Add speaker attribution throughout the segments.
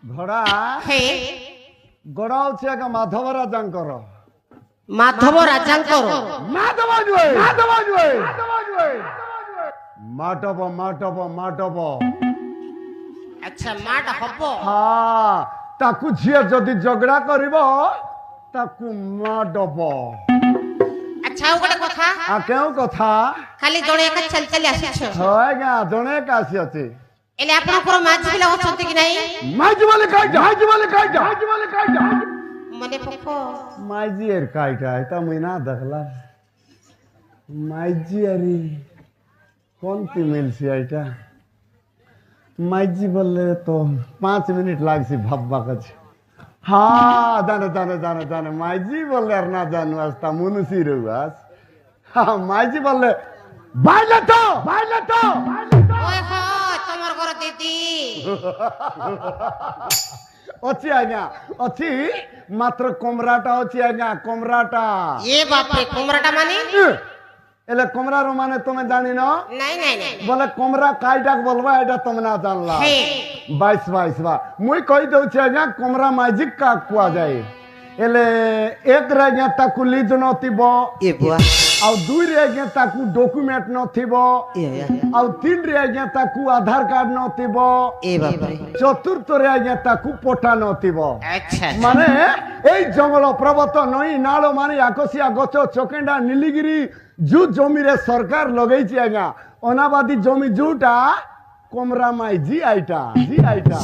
Speaker 1: घोड़ा हे घोड़ा होछि आगे माधव राजांकर
Speaker 2: माधव राजांकर
Speaker 1: माधव जुए माधव जुए माटब माटब माटब
Speaker 2: अच्छा माट हबो
Speaker 1: हां ताकू झिया जदी झगड़ा करिवो ताकू माडब
Speaker 2: अच्छा ओ गटे कथा
Speaker 1: आ केउ कथा
Speaker 2: खाली जणे का चल चल आसी छ
Speaker 1: होय गा जणे का आसी अछि
Speaker 2: एले आपण पर माजी पिला होछंती कि नाही
Speaker 1: माजी वाले काई जा माजी वाले काई जा माजी वाले काई जा
Speaker 2: मने पखो
Speaker 1: माजी एर काईटा ता महीना देखला माजी अरे कौन ती मिलसी आइटा माजी बोले तो 5 मिनट लागसी भब्बा कछ हाँ जाने जाने जाने जाने माजी बोले यार ना जानू आस्ता मुनुसी रुआस हाँ माजी बोले बाइले तो
Speaker 2: ओए हो तमर घर दीदी
Speaker 1: अच्छी आज्ञा अच्छी मात्र कोमराटा अच्छी आज्ञा कोमराटा
Speaker 2: ये बाप रे कोमराटा माने
Speaker 1: एले कोमरा रो माने तुमे जानी न
Speaker 2: नहीं नहीं नहीं
Speaker 1: बोले कोमरा काईटाक बोलबा एटा तुम ना जानला 22 बा मुई कहि दउ छै आज्ञा कोमरा मैजिक का कुआ जाय एले एक रे आज्ञा ताकू लीज नथिबो
Speaker 2: ए बुआ
Speaker 1: आ दुई रे आज्ञा ताकू डॉक्यूमेंट नथिबो आ तीन रे आज्ञा ताकू आधार कार्ड नथिबो
Speaker 2: ए बाप रे
Speaker 1: चतुर्थ रे आज्ञा ताकू पोटा नथिबो
Speaker 2: अच्छा
Speaker 1: माने एई जंगल पर्वत नई नालो माने आकोसिया गछ चकेंडा नीलगिरी जू जमी रे सरकार लगई छी आज्ञा अनाबादी जमी जूटा कोमरा माई जी आइटा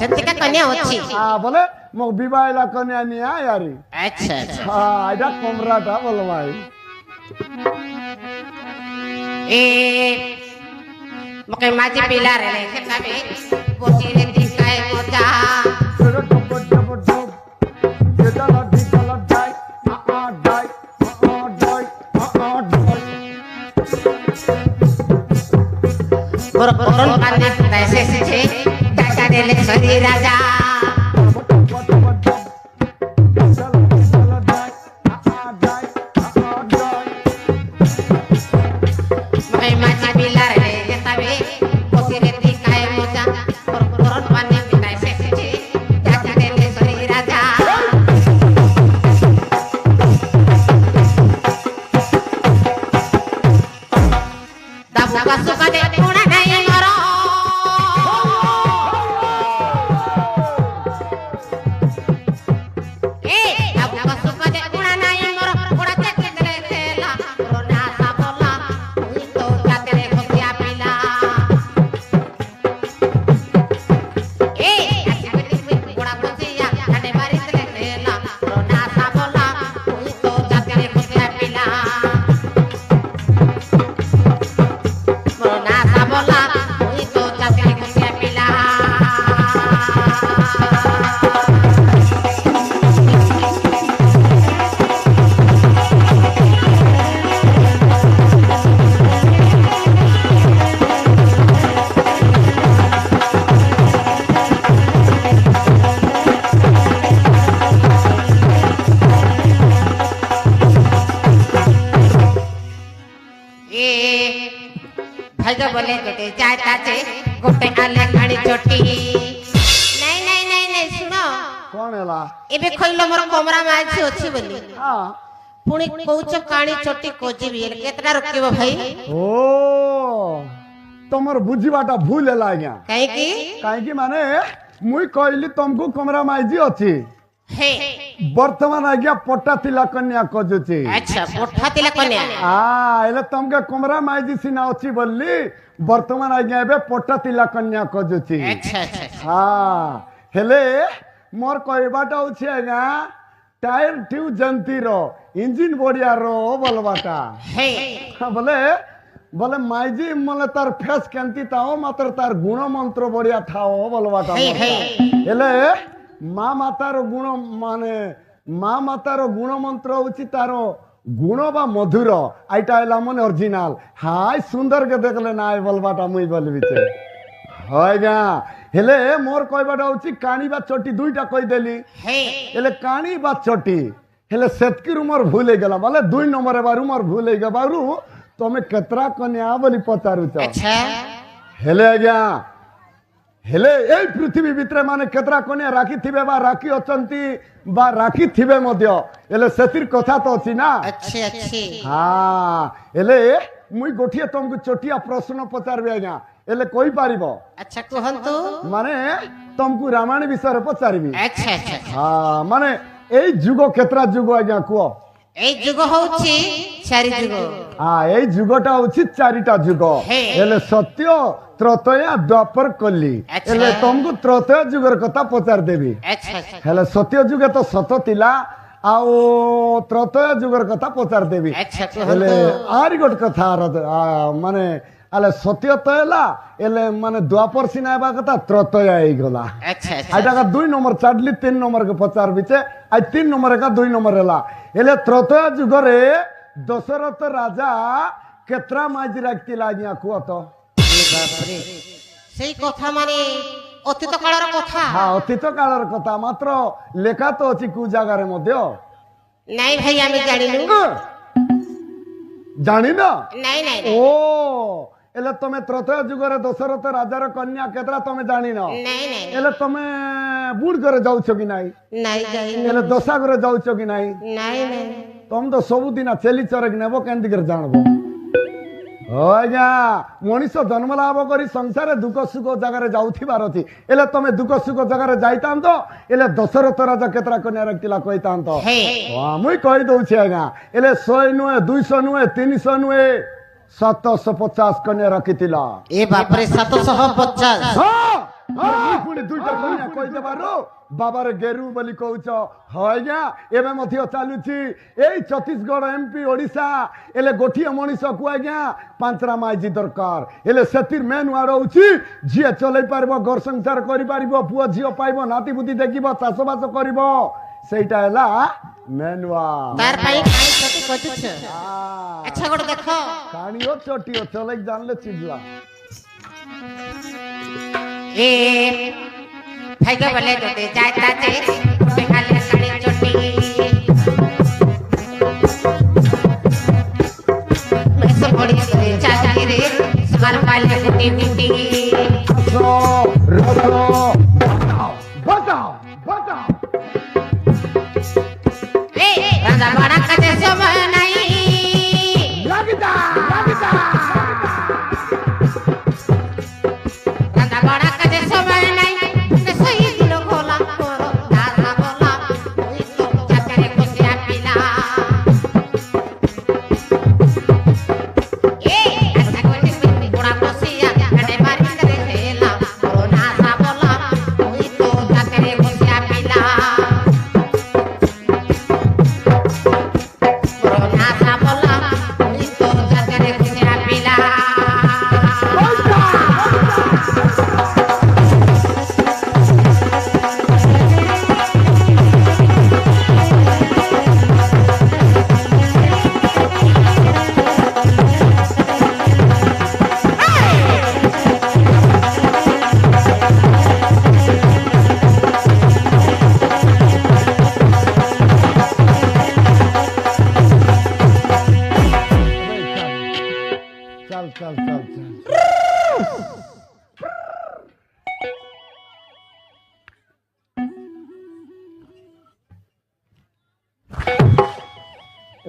Speaker 2: सत्यका कन्या होछि
Speaker 1: आ बोले मो विवाहला कन्या निया यारी
Speaker 2: अच्छा अच्छा
Speaker 1: हां आइटा कोमराटा बोल भाई
Speaker 2: ए मके माजी पिला रे खेता में पोती रे दिखाए मजा बरबरन पाने कैसे से दादा देले सरी राजा मैं माजी पिला रे तबे पोती रे दिखाए मजा बरबरन पाने कैसे से दादा देले सरी राजा दाबू का सुका दे थोड़ा नहीं मरो ভাইগা বলে যদি যাইতাছে গোটে আলে খাড়ি চটি নাই নাই নাই নাই শুনো
Speaker 1: কোন এলা
Speaker 2: এবে কইল মোর কমরা মাঝি ଅଛି ବୋଲି
Speaker 1: হ্যাঁ
Speaker 2: পুଣି কৌচ কাଣି চটি কোজিবি এর কেতরা রকিব ভাই
Speaker 1: ও তোমার বুঝিবাটা ভুল ହେଲା আজ্ঞা
Speaker 2: কাইকি
Speaker 1: কাইকি মানে মুই কইলি তমকু কমরা মাইজি ଅଛି
Speaker 2: হে
Speaker 1: বর্তমান আজ্ঞা পট্টা তিলা কন্যা খোঁজুছি
Speaker 2: আচ্ছা পঠা তিলা কন্যা
Speaker 1: এলে তমকে কমরা মাইজি সিনা ଅଛି বললি বর্তমান আজ্ঞা এবে পট্টা তিলা কন্যা খোঁজুছি
Speaker 2: আচ্ছা আচ্ছা
Speaker 1: হেলে মোর কইবাটা হচ্ছে আজ্ঞা টায়ার টিউ জন্তির ইঞ্জিন বড়িয়ার বলবাটা
Speaker 2: হে
Speaker 1: বলে বলে মাইজি মলে তার ফেস কেন্তি তাও মাত্র তার গুণ মন্ত্র বড়িয়া ঠাও বলবাটা হেলে মা মাতার গুণ মানে মা মাতার গুণ মন্ত্র হচ্ছে তার গুণ বা মধুর এইটা এলা মনে অরিজিনাল হাই সুন্দর কে দেখলে নাই বলবাটা মুই বলবিছে হয় গা হেলে মোর কইবাটা হচ্ছে কানি বা চটি দুইটা কই দেলি হেলে কানি বা চটি হেলে সেতকি রুমর ভুল হয়ে গেল বলে 2 নম্বরে বার রুমর ভুল হয়ে গেবারু তুমি কেতরা কন্যা বলি পচারুছ
Speaker 2: আচ্ছা
Speaker 1: হেলে আজ্ঞা হেলে এই পৃথিবী ভিতরে মানে কেতরা কন্যা রাখি থিবে বা রাখি অছন্তি বা রাখি থিবে মধ্য হেলে সেতির কথা তো ଅଛି না
Speaker 2: আচ্ছা আচ্ছা
Speaker 1: হেলে মুই গোটিয়ে তোমাকে চটিয়া প্রশ্ন পচারবি আজ্ঞা এলে কই পারিব
Speaker 2: আচ্ছা কুহন্তু
Speaker 1: মানে তমকু রামায়ণ বিষয়ে পচারিবি
Speaker 2: আচ্ছা আচ্ছা
Speaker 1: মানে এই যুগ কেতরা যুগ আজ্ঞা কুহ
Speaker 2: এই যুগ হচ্ছে চারি যুগ
Speaker 1: এই যুগটা হচ্ছে চারিটা যুগ এলে সত্য ত্রতয়া দ্বাপর কলি এলে তমকু ত্রতয়া যুগের কথা পচার দেবি
Speaker 2: আচ্ছা আচ্ছা
Speaker 1: হেলে সত্য যুগে তো সত তিলা আও ত্রতয়া যুগের কথা পচার দেবি
Speaker 2: আচ্ছা
Speaker 1: হেলে
Speaker 2: কুহন্তু
Speaker 1: আরি গোট কথা মানে আলে সত্য তো এলা এলে মানে দ্বাপর সিনা এবা কথা ত্রতয়া এইগলা
Speaker 2: আচ্ছা আচ্ছা
Speaker 1: আইটাকা 2 নম্বর চাডলি 3 নম্বর কে পচার বিছে আই 3 নম্বর কা 2 নম্বর এলা এলে ত্রতয়া যুগরে দশরথ রাজা কেতরা মাঝি রাখতি লাগিয়া কুয়ত
Speaker 2: বাপরে সেই কথা মানে অতীত কালের কথা
Speaker 1: অতীত কালের কথা মাত্র লেখা তো আছে কু জায়গার মধ্যে
Speaker 2: নাই ভাই আমি জানিনু
Speaker 1: জানি না
Speaker 2: নাই নাই
Speaker 1: ও এলে তুমি ত্রতয়া যুগরে দশরথ রাজার কন্যা কেতরা তুমি জানি না
Speaker 2: নাই নাই
Speaker 1: এলে তুমি বুড় করে যাউছ কি নাই
Speaker 2: নাই যাই
Speaker 1: এলে দশা করে যাউছ কি নাই
Speaker 2: নাই নাই
Speaker 1: তুমি তো ସବୁଦିନ চেলি চরেক নেব কেন্দি করে জানবো আজ্ঞা মଣିষ জন্ম লাভ করি সংসারে দুঃখ সুখ জায়গায় যাউথিবার অছি এলে তুমি দুঃখ সুখ জায়গায় যাইতান্ত এলে দশরথ রাজা কেতরা কন্যা রাখতিলা কইতান্ত মুই কই দউছি আজ্ঞা এলে 100 নুহে 200 নুহে 300 নুহে 750 কন্যা রাখিতিলা
Speaker 2: এ বাপরে 750
Speaker 1: পুଣି ଦୁଇଟା କନ୍ୟା କହିଦେବାରୁ ବାବାର ଗେରୁ ବୋଲି କହୁଛ ଆଜ୍ଞା ଏବେ ମଧ୍ୟ ଚାଲୁଛି ଏଇ ଛତିଶଗଡ଼ ଏମପି ଓଡ଼ିଶା ହେଲେ ଗୋଟିଏ ମଣିଷକୁ ଆଜ୍ଞା 5ଟା ମାଇଜି ଦରକାର ହେଲେ ସେଥିର ମେନ୍ ୱାର୍ଡ ହଉଛି ଯିଏ ଚଲେଇ ପାରିବ ଘର ସଂସାର କରିପାରିବ ପୁଅ ଝିଅ ପାଇବ ନାତି ବୁଦ୍ଧି ଦେଖିବ ଚାଷବାସ କରିବ ସେଇଟା ହେଲା ମେନ୍ ୱାର୍ଡ
Speaker 2: ତାର ପାଇଁ କାଇ ଛଟି କଚୁଛ ଆଚ୍ଛା ଗୋଟେ ଦେଖ
Speaker 1: କାଣିଓ ଚଟିଓ ଚଲେଇ ଜାଣିଲେ ଚିଡଲା
Speaker 2: এ ভাইগা বলে যদি যাইতাছে গোটে আলে খাড়ি চটি মেস পড়ি করে চাকিরে সবার পালে গুটি গুটি
Speaker 1: বাঁচাও বাঁচাও
Speaker 2: এ রাজা বড়া কাছে সময় নাই
Speaker 1: লাগিদা লাগিদা
Speaker 2: রাজা বড়া কাছে সময় নাই সেই দিল গোলাম করো দাদা বলা ওই তো চাকরে বসিয়া পিলা এ আচ্ছা কইতে কইতে গোড়া বসিয়া কাটে বাড়ি করে খেলা করো না সা বলা ওই তো চাকরে বসিয়া পিলা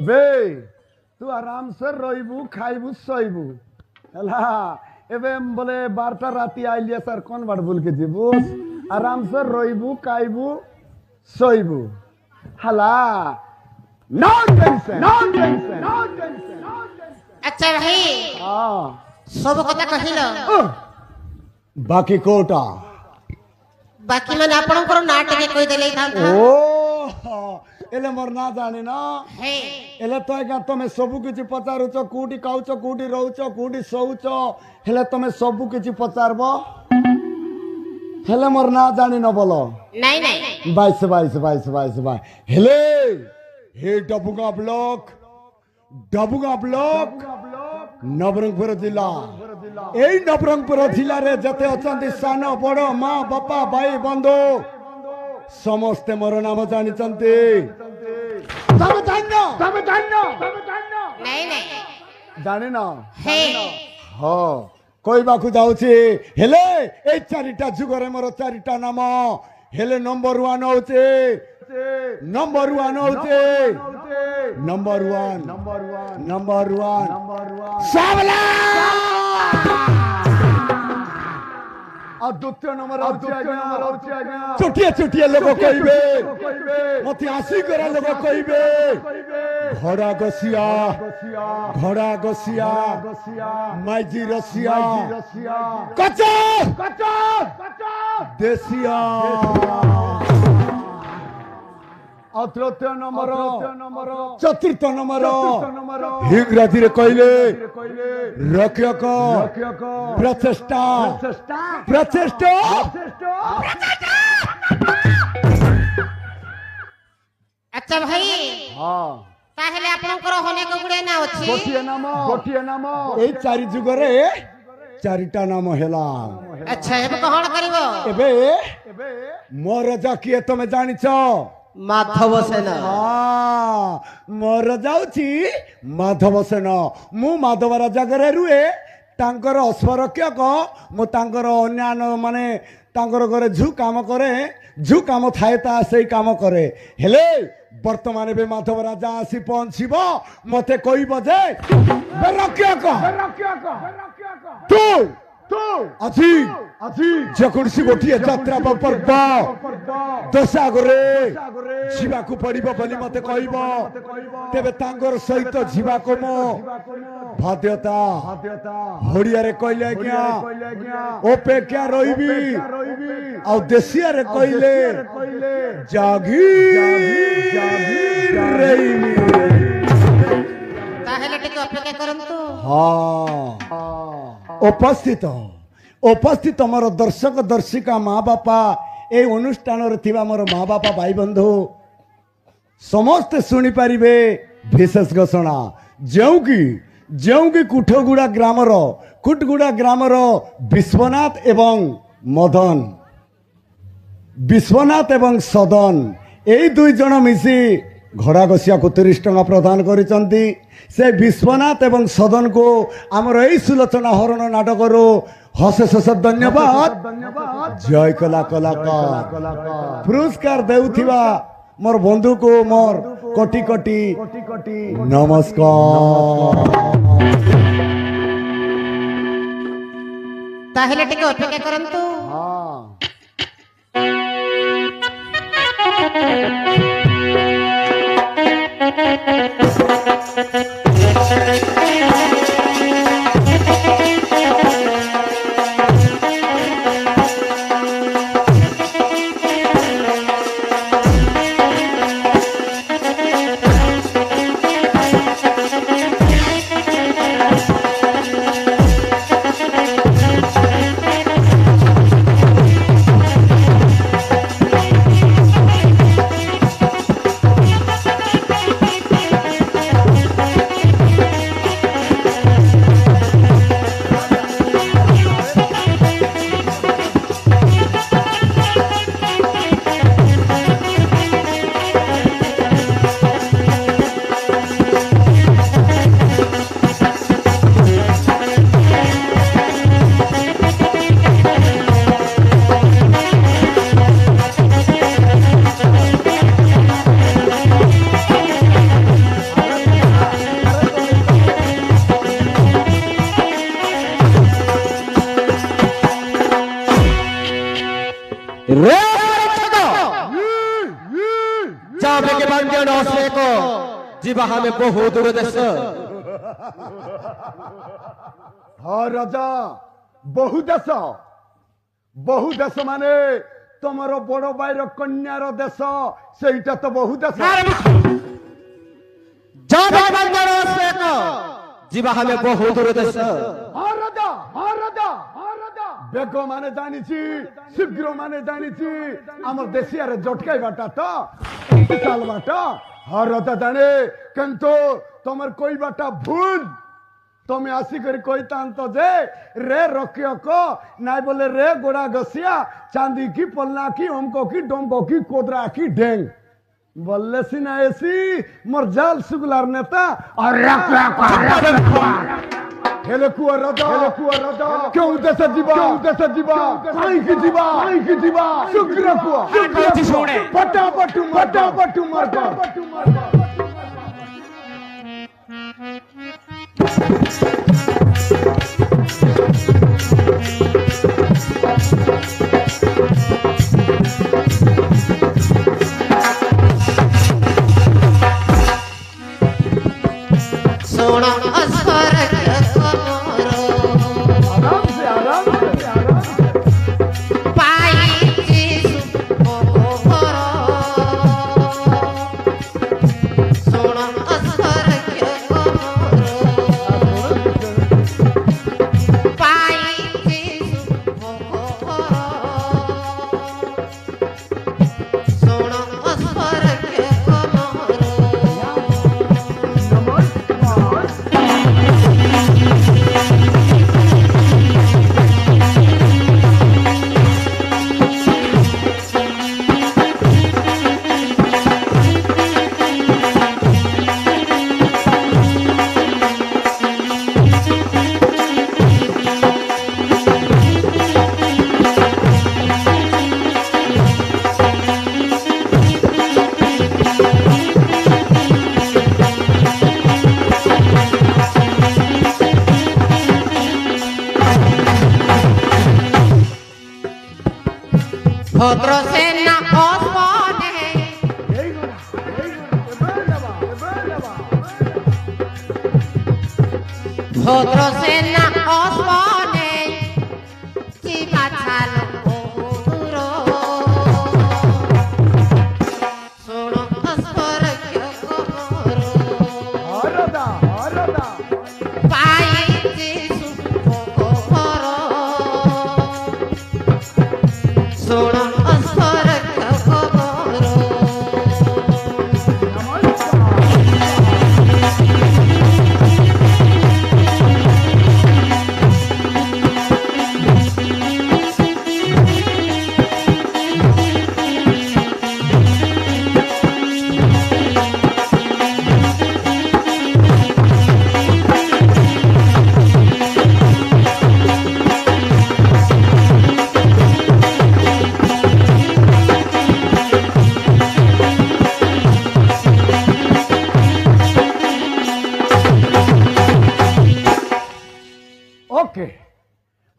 Speaker 1: বে তু আরাম সে রইবু খাইবু শইবু হেলা এবে বলে 12টা রাতি আইলিয়া স্যার কোন বার বলকে যাবো আরাম সে রইবু খাইবু শইবু হালা নো টেনশন
Speaker 2: আচ্ছা ভাই সব কথা কহিল
Speaker 1: বাকি কোটা
Speaker 2: বাকি মানে আপনার না টিকে কই দেলে
Speaker 1: ও এলে মোর না জানি না
Speaker 2: হে
Speaker 1: এলে তো আজ্ঞା তুমি ସବୁ କିଛି ପଚାରୁଛ କୋଉଠି ଖାଉଛ କୋଉଠି ରହୁଛ କୋଉଠି ଶୋଉଛ ହେଲେ ତମେ ସବୁ କିଛି ପଚାରବ ହେଲେ ମୋର ନା ଜାଣିନ ବୋଲ
Speaker 2: নাই নাই
Speaker 1: 22 ହେଲେ हे ଡବୁଗା ବ୍ଲକ ନବରଙ୍ଗପୁର ଜିଲ୍ଲା ଏଇ ନବରଙ୍ଗପୁର ଜିଲ୍ଲାରେ ଯେତେ ଅଛନ୍ତି ସାନ ବଡ଼ ମା ବାପା ଭାଇ ବନ୍ଧୁ ସମସ୍ତେ ମୋର ନାମ ଜାଣିଛନ୍ତି ତମେ
Speaker 2: নাই নাই
Speaker 1: ଜାଣିନ
Speaker 2: হে
Speaker 1: ହଁ କହିବାକୁ ଯାଉଛି ହେଲେ ଏଇ 4ଟା ଯୁଗରେ ମୋର 4ଟା ନାମ ହେଲେ ନମ୍ବର 1 ହଉଛି ନମ୍ବର 1 ସାବଲା ଆଉ ଦ୍ୱିତୀୟ ନମ୍ବର ଛୋଟିଆ ଲୋକ କହିବେ ମତେ ଆସିକରା ଲୋକ କହିବେ ଘୋଡ଼ା ଗସିଆ ମାଇଜି ରସିଆ କଚା ଦେଶିଆ ଆଉ ତୃତୀୟ ନମ୍ବର ଚତୁର୍ଥ ନମ୍ବର ଇଂରାଜୀରେ କହିଲେ ରକ୍ଷକ ପ୍ରଚେଷ୍ଟା
Speaker 2: আচ্ছা ভাই
Speaker 1: ହଁ
Speaker 2: তাহলে আপনার অনেক গুড়ে না আছে
Speaker 1: ଗୋଟିଏ ନାମ ଏଇ 4 ଯୁଗରେ 4ଟା ନାମ ହେଲା
Speaker 2: আচ্ছা এবে কহণ করিব
Speaker 1: ଏବେ ମୋ ରଜା କିଏ ତମେ ଜାଣିଛ
Speaker 2: মাধব সেনা
Speaker 1: ମୋର ଯାଉଛି ମାଧବ ସେନ ମୁଁ ମାଧବ ରାଜାଗରେ ରୁହେ ତାଙ୍କର ଅଶ୍ୱରକ୍ଷକ ମୁଁ ତାଙ୍କର ଅନ୍ୟାନ୍ୟ ମାନେ ତାଙ୍କର ଘରେ ଝୁ କାମ କରେ ଝୁ କାମ ଥାଏ ତା ସେଇ କାମ କରେ ହେଲେ ବର୍ତ୍ତମାନ ଏବେ ମାଧବ ରାଜା ଆସି ପହଞ୍ଚିବ ମତେ କହିବ ଯେ ରକ୍ଷକ ତୁ ଆଜି ଯେକୌଣସି ଗୋଟିଏ ଯାତ୍ରା ବା ପର୍ବ ଦଶାଗରେ ଯିବାକୁ ପଡିବ ବୋଲି ମତେ କହିବ ତେବେ ତାଙ୍କର ସହିତ ଯିବାକୁ ମୋ ବାଧ୍ୟତା ଓଡ଼ିଆରେ କହିଲେ ଆଜ୍ଞା ଅପେକ୍ଷା ରହିବି ଆଉ ଦେଶିଆରେ କହିଲେ ଜାଗି ରହିବି
Speaker 2: তাহলে টিকে অপেক্ষা করন্তু
Speaker 1: ଉପସ୍ଥିତ ମୋର ଦର୍ଶକ ଦର୍ଶିକା ମା ବାପା এই অনুষ্ঠাନରେ ଥିବା ମୋର ମା ବାପା ଭାଇ ବନ୍ଧୁ ସମସ୍ତେ ଶୁଣିପାରିବେ ବିଶେଷ ଘୋଷଣା ଯେଉଁକି କୁଟଗୁଡ଼ା ଗ୍ରାମର ବିଶ୍ୱନାଥ ଏବଂ ସଦନ এই 2 ଜଣ ମିଶି ଘୋଡ଼ା ଘଷିଆକୁ 30 ଟଙ୍କା ପ୍ରଦାନ କରିଛନ୍ତି ସେ ବିଶ୍ୱନାଥ ଏବଂ ସଦନକୁ ଆମର এই ସୁଲୋଚନା ହରଣ ନାଟକରୁ ହଶେଷ ଧନ୍ୟବାଦ ଜୟ କଳାକାର ପୁରସ୍କାର ଦେଉଥିବା ମୋର ବନ୍ଧୁକୁ ମୋର କୋଟି କୋଟି ନମସ୍କାର
Speaker 2: তাহলে টিকে অপেক্ষা করন্তু
Speaker 3: ବ୍ୟଞ୍ଜନ ଅଶ୍ଲେକ ଯିବା ଆମେ ବହୁ ଦୂର ଦେଶ।
Speaker 1: ହଁ ରାଜା, ବହୁ ଦେଶ ମାନେ ତମର ବଡ ଭାଇର କନ୍ୟାର ଦେଶ, ସେଇଟା ତ ବହୁ ଦେଶ।
Speaker 3: ବ୍ୟଞ୍ଜନ ଅଶ୍ଲେକ ଯିବା ଆମେ ବହୁ ଦୂର ଦେଶ।
Speaker 1: ହଁ ରାଜା, ବେଗ ମାନେ ଜାଣିଛି, ଶୀଘ୍ର ମାନେ ଜାଣିଛି, ଆମର ଦେଶିଆରେ ଜଟକାଇବାଟା ତ ଚାଲବାଟା। ହଁ ରାଜା ଜାଣେ, କିନ୍ତୁ ତମର କହିବାଟା ଭୁଲ। তুমি আসিকরি কইতান্ত যে রে রক্ষক নাই বলে রে গোড়া গসিয়া চাঁদি কি পল্লা কি অমক কি ডমক কি কোদরা কি ঢেং বললে সিনা এসি মোর জাল সুগুলার নেতা আর হেলে কুয়া রাজা কেউ দেশে দিবা কাইকি দিবা শুক্র কুয়া পটাপটু মারবা
Speaker 2: ଶୁଣ ଅସ୍ୱର ଖବର ପାଇଛି ସୁଖବର। ଶୁଣ ଅସ୍ୱର ଖବର ପାଇଛି ସୁଖବର। ଶୁଣ ଅସ୍ୱର ভদ্রসেনা অস্পনে ভদ্রসেনা অস্পনে চিবা ছাল বহুদূর। শোণ অস্পর খবর পাইছি সুখবর। শোণ অস্পর খবর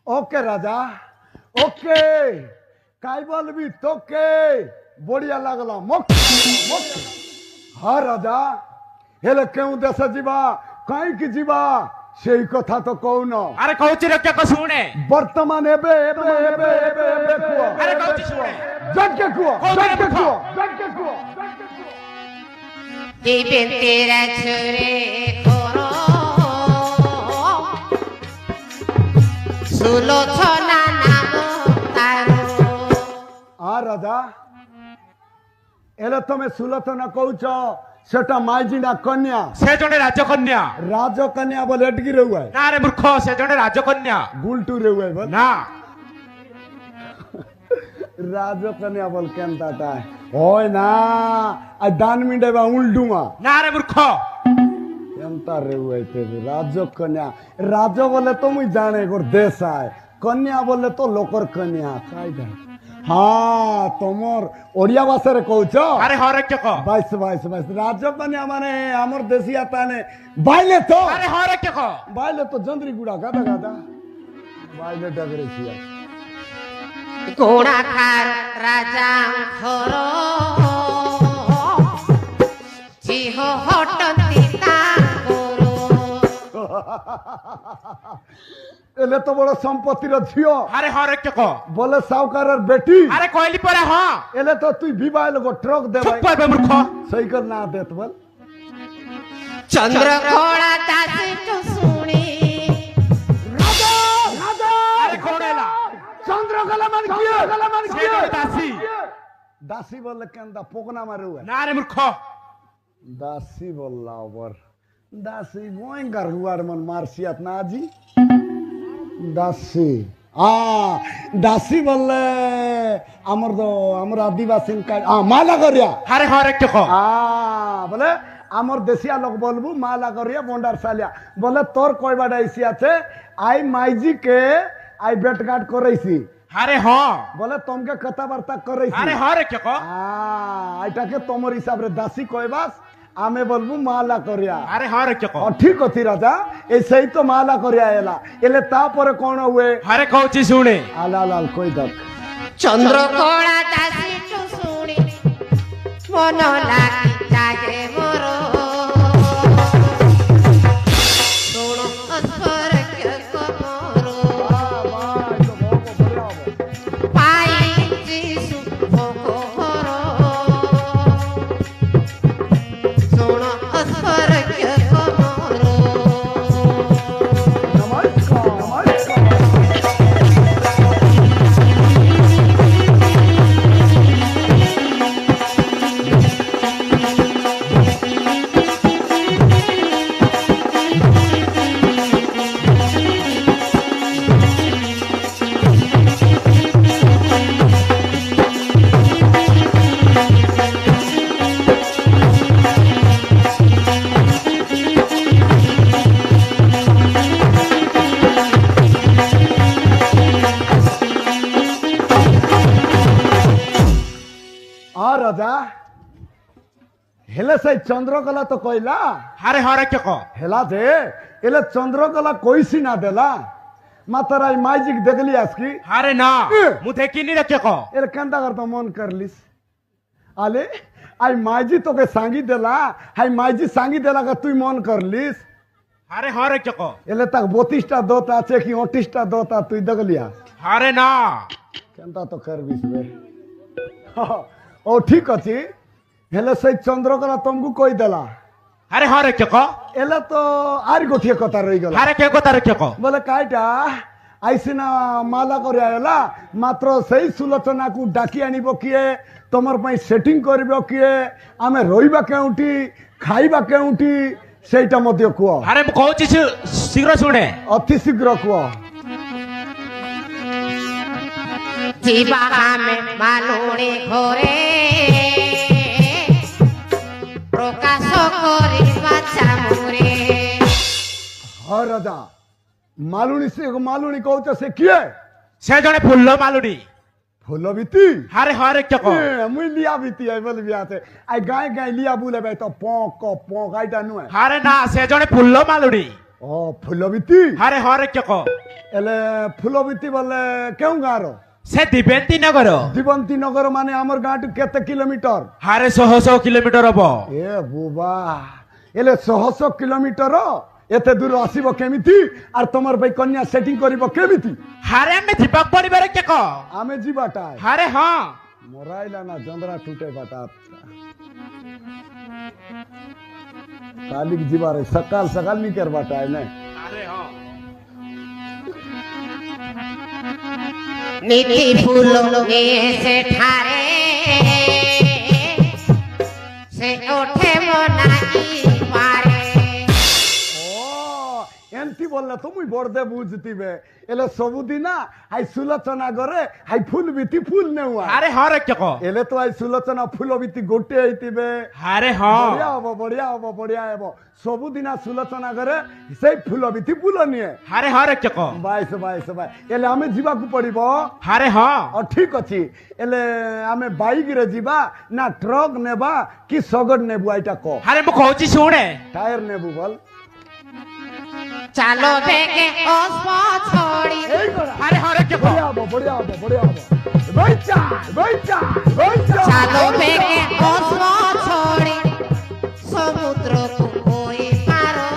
Speaker 1: ओके राजा ओके काय बोलबी तोके बढ़िया लगला मोके हाँ राजा हेले केउ देश जीवा कहीं की जीवा সেই কথা তো কৌন
Speaker 3: আরে কৌচি রক্ষক শুনে
Speaker 1: বর্তমান এবে এবে এবে এবে এবে কুয়া
Speaker 3: আরে কৌচি শুনে
Speaker 1: জটকে কুয়া
Speaker 2: দিবেন তেরা ছুরে করো সুলোচনা নাম তারো।
Speaker 1: আর রাজা এলে তুমি সুলোচনা কৌছ সেটা মাইজিনা কন্যা
Speaker 3: সে জনে রাজকন্যা
Speaker 1: রাজকন্যা বলে এটকি রহুয়ায়
Speaker 3: না রে মূর্খ সে জনে রাজকন্যা
Speaker 1: গুলটু রহুয়ায় বল
Speaker 3: না
Speaker 1: রাজকন্যা বল কেনতাটা হয় না আর ডান মিন্ডে বা উল্টুমা
Speaker 3: না রে মূর্খ
Speaker 1: কেনতা রহুয়াইতে রাজকন্যা রাজ বলে তুমি জানে গোর দেশ আয় কন্যা বলে তো লোকর কন্যা কাইদা হ্যাঁ তোমার ওড়িয়া ভাষারে কৌছ
Speaker 3: আরে হরক্ষক
Speaker 1: বাইশ রাজকন্যা মানে আমার দেশিয়া তানে বাইলে তো
Speaker 3: আরে হরক্ষক
Speaker 1: বাইলে তো জন্দ্রি গুড়া গাদা গাদা বাইলে ডাগরেছি
Speaker 2: গোড়াখার রাজা খর
Speaker 1: এলে তো বড় সম্পত্তির ঝিও
Speaker 3: আরে হরে কে কো
Speaker 1: বলে সাউকারের বেটি
Speaker 3: আরে কইলি পরে হ্যাঁ
Speaker 1: এলে তো তুই বিবাহ লোক ট্রক দে
Speaker 3: চুপ
Speaker 1: ভাই
Speaker 3: করবে মূর্খ
Speaker 1: সই কর না দে তো বল
Speaker 2: চন্দ্রকোড়া দাসী টু শুনি
Speaker 1: রাজা রাজা
Speaker 3: আরে কোড়েলা
Speaker 1: চন্দ্রকলা মান কি
Speaker 3: সেটা দাসী
Speaker 1: দাসী বললে কেনদা পোকনা মারু
Speaker 3: না রে মূর্খ
Speaker 1: দাসী বললা ওপর দাসী ভয়ঙ্কর হুয়ার মন মারসিয়াত না আজি দাসী দাসী বললে আমার তো আমার আদিবাসী মালা করিয়া
Speaker 3: আরে হরে কে কো
Speaker 1: বলে আমার দেশিয়া লোক বলবো মালা করিয়া বন্ডার সালিয়া বলে তোর কয়বাটা এসি আছে আই মাইজিকে আই বেটঘাট করেছি
Speaker 3: আরে হ্যাঁ
Speaker 1: বলে তোমাকে কথাবার্তা করেছি
Speaker 3: আরে হরে কে কো
Speaker 1: এটাকে তোমার হিসাবে দাসী কইবাস আমি বলবো মালা করিয়া
Speaker 3: আরে হরে কে কো
Speaker 1: ঠিক অছি রাজা এই সেই তো মালা করিয়া এলা এলে তারপরে কোন হুয়ে
Speaker 3: আরে কৌচি শুনে
Speaker 1: আলাল আল কই দেখ
Speaker 2: চন্দ্রকোড়া দাসী টু শুনি মন লাগি জাগে মোর শোণ স্বর্গ কমর পাইছি সুখ ঘর শোণ স্বর্গ কমর
Speaker 1: নমস্কার নমস্কার রাজা হেলে সেই চন্দ্রকলা তো কইলা
Speaker 3: আরে হরে কে কো
Speaker 1: হেলা যে এলে চন্দ্রকলা কইছি না দেলা মাতারাই মাইজিক দেখলি আজকি
Speaker 3: আরে না মু দেখিনি রে কে কো
Speaker 1: এর কেনটা করতো মন করলিস আলে আই মাইজি তোকে সাঙ্গি দেলা হাই মাইজি সাঙ্গি দেলা কা তুই মন করলিস
Speaker 3: আরে হরে কে কো
Speaker 1: এলে তাক 32টা দোত আছে কি 28টা দোত তুই দেখলিয়া
Speaker 3: আরে না
Speaker 1: কেনটা তো করবিস বে ও ঠিক আছে হেলে সেই চন্দ্রকলা তমকু কই দেলা
Speaker 3: আরে হরে কে কো
Speaker 1: এলে তো আর গোটিয়ে কথা রই গেল
Speaker 3: আরে কে কথা রে কে কো
Speaker 1: বলে কাইটা আইসিনা মালা করে আয়লা মাত্র সেই সুলোচনাকু ডাকি আনিব কিয়ে তোমার পাই সেটিং করিব কিয়ে আমি রইবা কেউটি খাইবা কেউটি সেইটা মধ্যে কুহ
Speaker 3: আরে মু কৌচি শীঘ্র শুনে
Speaker 1: অতি শীঘ্র কুহ
Speaker 2: जीवा में मालुणी घरे प्रकाश करी बाचा मुरे
Speaker 1: हाँ राजा मालुणी कहते से किए
Speaker 3: সে জনে ফুল্ল মালুডি
Speaker 1: फूलो बीती
Speaker 3: আরে হরে কে কো
Speaker 1: मुई लिया बीती आई बोल बिया से आई गाय गाय लिया बोले भाई तो पोंक आईटा नु है
Speaker 3: আরে না সে জনে ফুল্ল মালুডি
Speaker 1: ओ फूलो बीती
Speaker 3: আরে হরে কে কো
Speaker 1: एले फूलो बीती बोले क्यों गारो
Speaker 3: সে দিবেন্তি নগর
Speaker 1: दिवंती नगर माने आमर गाँव केते किलोमीटर
Speaker 3: আরে 100 কিলোমিটার হব
Speaker 1: ए बुबा एले 100 किलोमीटर एते दूर आसीबो केमिति आर तमर भाई कन्या सेटिंग करिबो केमिति
Speaker 3: আরে আমি দীপক পরিবারে কে কো
Speaker 1: आमे जीवाटा
Speaker 3: আরে হ্যাঁ
Speaker 1: मोराइला ना जंदरा टूटे बाटा कालिक जीवा रे सकाल सकाल नहीं कर बाटा है नहीं
Speaker 3: আরে হ্যাঁ
Speaker 2: नीति फूलो से ठारे से उठे मोनाई पारे
Speaker 1: एंती बोलला तुम बड़दे बुझती बे एले सबुदी ना हाई सुलोचना करे हाई फूल बीती फूल ने हुआ
Speaker 3: আরে হরে কে কো
Speaker 1: एले तो हाई सुलोचना फूल बीती गोटे आईती बे
Speaker 3: আরে হ্যাঁ
Speaker 1: बढ़िया हबो सबुदिना सुलोचना करे से फूल बीती फूल निए
Speaker 3: আরে হরে কে কো
Speaker 1: बाईस एले आमे जीवा को पड़िबो
Speaker 3: আরে হ্যাঁ
Speaker 1: ठीक अच्छी एले आमे बाइक रे जीवा ना ट्रक नेबा कि सगड़ नेबु आइटा को
Speaker 3: আরে মু কৌচি শুনে
Speaker 1: टायर नेबु बोल
Speaker 2: चालो बेगे ओस्पो छोड़ी
Speaker 3: আরে হরে কে কো
Speaker 1: बढ़िया हबो बैठा
Speaker 2: चालो बेगे ओस्पो छोड़ी समुद्र को कोई पारो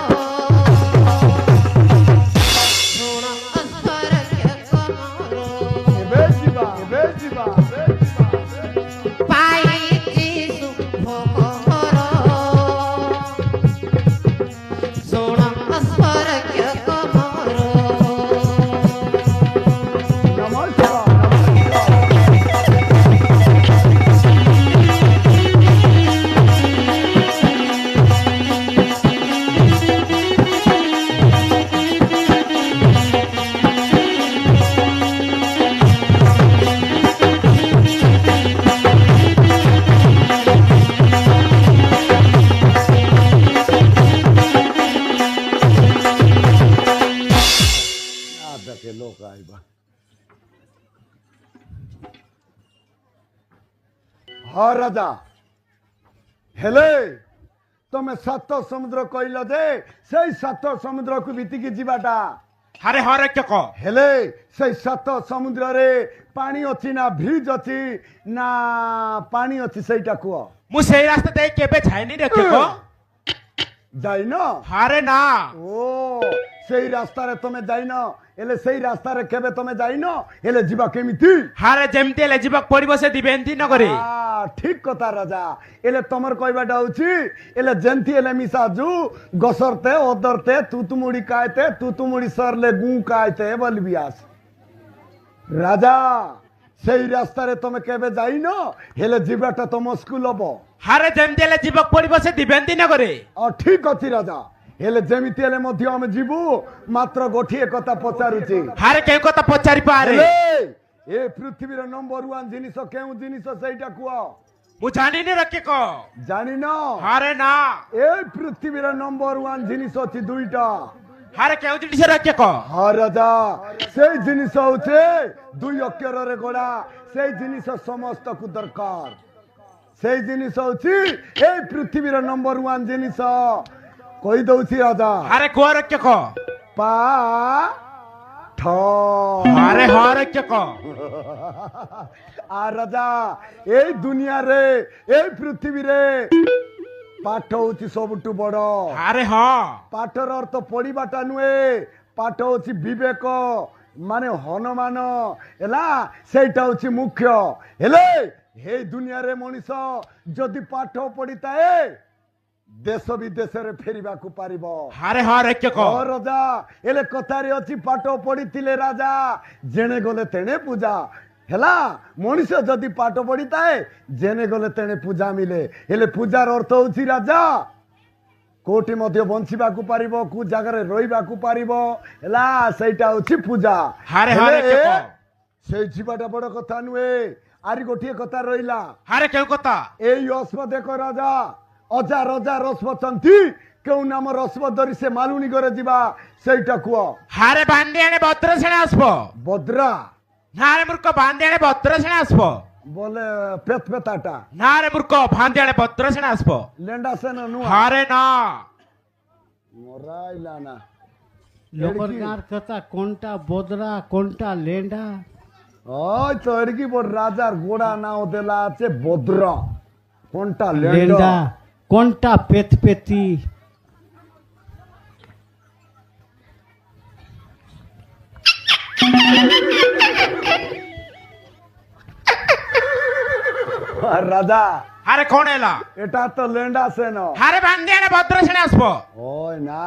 Speaker 1: हाँ राजा हेले तमे सात समुद्र कहल जे से सात समुद्र को बीतिकी जीवाटा
Speaker 3: हारे हाँ रक्षक
Speaker 1: हेले से सात समुद्र रे पानी अच्छी ना ब्रिज अच्छी ना पानी अच्छी सेटा कुह
Speaker 3: मु सेई रास्ता दे केबे जाइनी रक्षक
Speaker 1: जाइन
Speaker 3: हारे ना
Speaker 1: ओ सेई रास्ता रे तमे जाइन एले सेई रास्ता रे केबे तमे जाइन एले जीवा केमिति
Speaker 3: हारे जेमती हेले जीवक पड़िबो से दिबेंती नगरे
Speaker 1: ठीक कथा राजा एले तमर कहबाटा होची एले जेंती एले मिसाजु गसरते ओदरते तुतुमुड़ी कायते तुतुमुड़ी सरले गु कायते बलबियास राजा सेई रास्ता रे तमे केबे जाइन हेले जीवाटा तम स्कूल हबो
Speaker 3: हारे जेमती हेले जीवक पड़िबो से दिबेंती नगरे
Speaker 1: ठीक अछि राजा हेले जेमिति हेले मध्य आमे जीवु मात्र गोठिए कथा पचारुची
Speaker 3: हारे केउ कथा पचारि पारे
Speaker 1: ए पृथ्वीर नंबर 1 जिनिस केउ जिनिस सेटा कुआ
Speaker 3: मु जानिनी रक्षक
Speaker 1: जानि न
Speaker 3: हारे ना
Speaker 1: ए पृथ्वीर नंबर 1 जिनिस अछि दुईटा
Speaker 3: हारे केउ जिनिस रक्षक
Speaker 1: हाँ राजा से जिनिस होचे दुई अक्षर रे गड़ा से जिनिस समस्त को दरकार से जिनिस होची ए पृथ्वीर नंबर 1 जिनिस कही दउछि राजा
Speaker 3: हारे को रक्षक
Speaker 1: पा ठ
Speaker 3: हारे हाँ रक्षक
Speaker 1: आ राजा ए दुनिया रे ए पृथ्वी रे पाठ होची सबटु बड़
Speaker 3: हारे हाँ
Speaker 1: पाठर अर्थ पढ़िबाटा नुहे पाठ होची विवेक माने हनुमान एला सेटा होची मुख्य हेले हे दुनिया रे मनीष जदि पाठ पढ़िताए देश विदेश रे फेरिबा को पारिबो
Speaker 3: हारे हाँ रक्षक
Speaker 1: राजा एले कथारे अछि पाठ पढ़िथिले राजा जेने गले तेने पूजा हेला मनीष जदि पाठ पढ़िताए जेने गले तेने पूजा मिले हेले पूजार अर्थ होछि राजा कोटी मध्य बंचिबा को पारिबो को जगह रे रहिबा को पारिबो हेला सेटा होछि पूजा
Speaker 3: हारे हाँ रक्षक
Speaker 1: से जीवाटा बड़ कथा नुहे आरी गोटिए कथा रहिला
Speaker 3: हारे केउ कथा
Speaker 1: एई अस्प देखो राजा अजा रजा रस्प चंती केउ नाम रस्प धरी से मालुनी करे जीवा सेटा कुआ
Speaker 3: हारे बांधे आने भद्र सेने आसबो
Speaker 1: बद्रा
Speaker 3: नारे मूर्ख बांधे आने भद्र सेने आसबो
Speaker 1: बोले पेत पेताटा
Speaker 3: नारे मूर्ख बांधे आने भद्र सेने आसबो
Speaker 1: लेंडा से नु
Speaker 3: हारे ना
Speaker 1: मोराइला ना
Speaker 4: लोकरगार कथा कोनटा बोदरा कोनटा लेंडा
Speaker 1: ओय तो एडकी बोल राजार गोड़ा नाव देला আছে বদ্রা কোনটা
Speaker 4: लेंडा
Speaker 1: লেন্ডা
Speaker 4: कोनटा पेत पेती
Speaker 1: রাজা
Speaker 3: हारे कौन एला
Speaker 1: এটা তো লেন্ডা সেন
Speaker 3: हारे बांधे आने भद्र सेने आसबो
Speaker 1: ওই না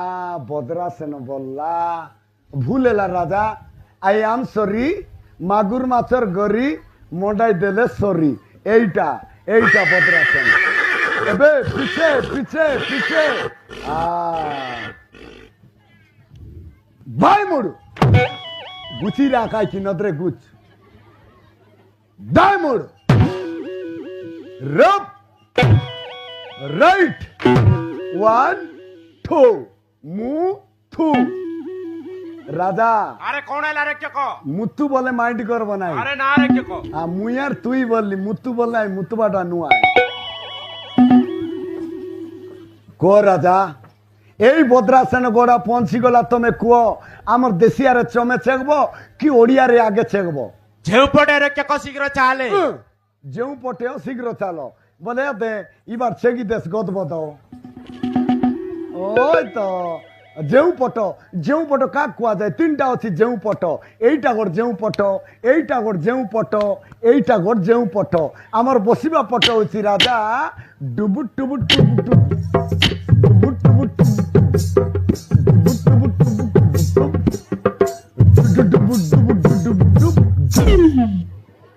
Speaker 1: বদ্রা সেন বললা ভুল এলা রাজা আই এম সরি মাগুর মাছের গরি মোডাই দেলে সরি এইটা এইটা বদ্রা সেন এবে পিছে পিছে পিছে ভাই মোড়ু গুচি রাখাই কি নদরে গুচ দাই মোড়ু রব রাইট 1 2 মু থু রাজা
Speaker 3: हारे कौन एला रक्षक
Speaker 1: মুতু বলে মাইন্ড করব নাই
Speaker 3: हारे ना रक्षक
Speaker 1: মুই আর তুই বললি মুতু বললে আমি মুতুবাটা নুয়াই কো রাজা এই বদ্রাসেন গোড়া পঞ্চি গলা তুমি কুও আমার দেশিয়ারে চমে চেকবো কি ওড়িয়ারে আগে চেকবো
Speaker 3: जेउ पड़े रक्षक शीघ्र चाले
Speaker 1: যেউ পটেও শীঘ্র চালো বলে দে এবার চেগি দেশ গদবদ ওই তো যেউ পট কাক কুয়া যায় তিনটা আছে যেউ পট এইটা গোট যেউ পট এইটা গোট যেউ পট এইটা গোট যেউ পট আমার বসিবা পট হচ্ছে রাজা ডুবুট টুবুট টুবুট ডুবুট টুবুট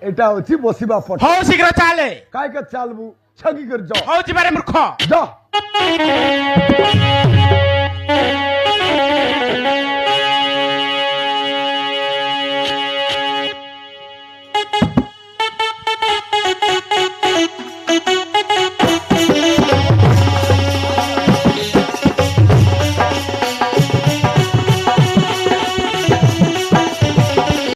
Speaker 1: এটা হচ্ছে বসিবা পট
Speaker 3: हो शीघ्र चाले
Speaker 1: কাইকে চালবু ছাগি করে যাও
Speaker 3: हो जिबारे मूर्ख
Speaker 1: যাও